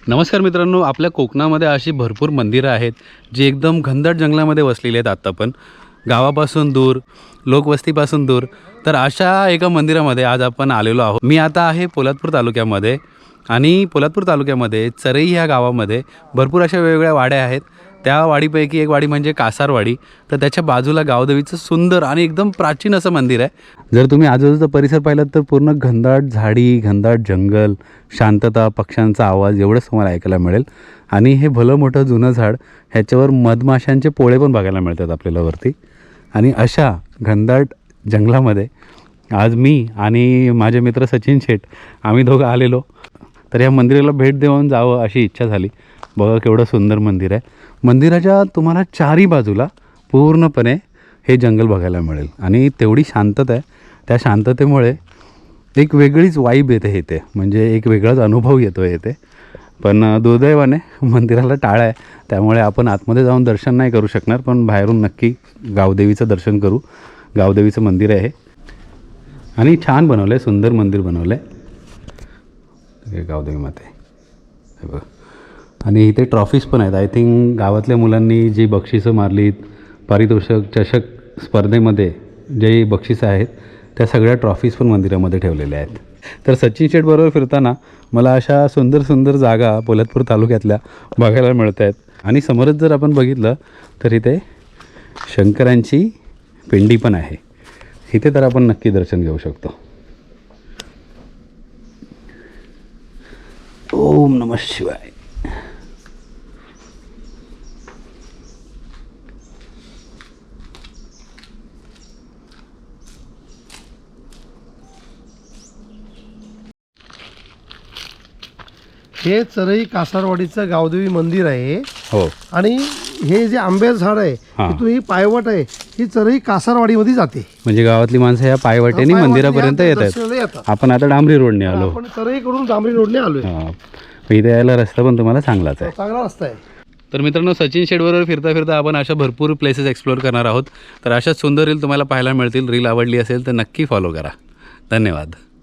नमस्कार मित्रांनो, आपल्या कोकणामध्ये अशी भरपूर मंदिरं आहेत जी एकदम घनदाट जंगलामध्ये वसलेली आहेत. आत्ता पण गावापासून दूर, लोकवस्तीपासून दूर. तर अशा एका मंदिरामध्ये आज आपण आलेलो आहोत. मी आता आहे पोलादपूर तालुक्यामध्ये आणि पोलादपूर तालुक्यामध्ये चरई ह्या गावामध्ये भरपूर अशा वेगवेगळ्या वाड्या आहेत. त्या वाडीपैकी एक वाडी म्हणजे कासारवाडी. तर त्याच्या बाजूला गावदेवीचं सुंदर आणि एकदम प्राचीन असं मंदिर आहे. जर तुम्ही आजूबाजूचा परिसर पाहिलात तर पूर्ण घनदाट झाडी, घनदाट जंगल, शांतता, पक्ष्यांचा आवाज एवढंच तुम्हाला ऐकायला मिळेल. आणि हे भलं मोठं जुनं झाड, ह्याच्यावर मधमाशांचे पोळे पण बघायला मिळतात आपल्याला वरती. आणि अशा घनदाट जंगलामध्ये आज मी आणि माझे मित्र सचिन शेठ आम्ही दोघं आलेलो. तर या मंदिराला भेट देऊन जावं अशी इच्छा झाली. बघा केवढं सुंदर मंदिर आहे. मंदिराच्या तुम्हाला चारही बाजूला पूर्णपणे हे जंगल बघायला मिळेल आणि तेवढी शांतता आहे. त्या शांततेमुळे एक वेगळीच वाईब येते इथे, म्हणजे एक वेगळाच अनुभव येतो येते. पण दुर्दैवाने मंदिराला टाळं आहे, त्यामुळे आपण आतमध्ये जाऊन दर्शन नाही करू शकणार. पण बाहेरून नक्की गावदेवीचं दर्शन करू. गावदेवीचं मंदिर आहे आणि छान बनवलं आहे, सुंदर मंदिर बनवलं आहे. गावदेवी माते हे बघा. आणि इथे ट्रॉफीज पण आहेत. आय थिंक गावातल्या मुलांनी जी बक्षिसं मारलीत, पारितोषिक चषक स्पर्धेमध्ये जे बक्षिसं आहेत त्या सगळ्या ट्रॉफीज पण मंदिरामध्ये ठेवलेल्या आहेत. तर सचिन शेठबरोबर फिरताना मला अशा सुंदर सुंदर जागा पोलादपूर तालुक्यातल्या बघायला मिळत आहेत. आणि समोरच जर आपण बघितलं तर इथे शंकरांची पिंडी पण आहे. इथे तर आपण नक्की दर्शन घेऊ शकतो. ओम नमः शिवाय. हे चरई कासारवाडीचं गावदेवी मंदिर आहे. हो. आणि हे जे आंब्याचं झाड आहे तिथून ही पायवट आहे, ही चरई कासारवाडीमध्ये जाते. म्हणजे गावातली माणसं या पायवाटेने मंदिरापर्यंत येतात. आपण आता डांबरी रोडने आलो. आपण चरईकडून डांबरी रोडने आलोय. इथे यायला रस्ता पण तुम्हाला चांगलाच आहे, चांगला रस्ता आहे. तर मित्रांनो, सचिन शेठबरोबर फिरता फिरता आपण अशा भरपूर प्लेसेस एक्सप्लोअर करणार आहोत. तर अशाच सुंदर रील तुम्हाला पाहायला मिळतील. रील आवडली असेल तर नक्की फॉलो करा. धन्यवाद.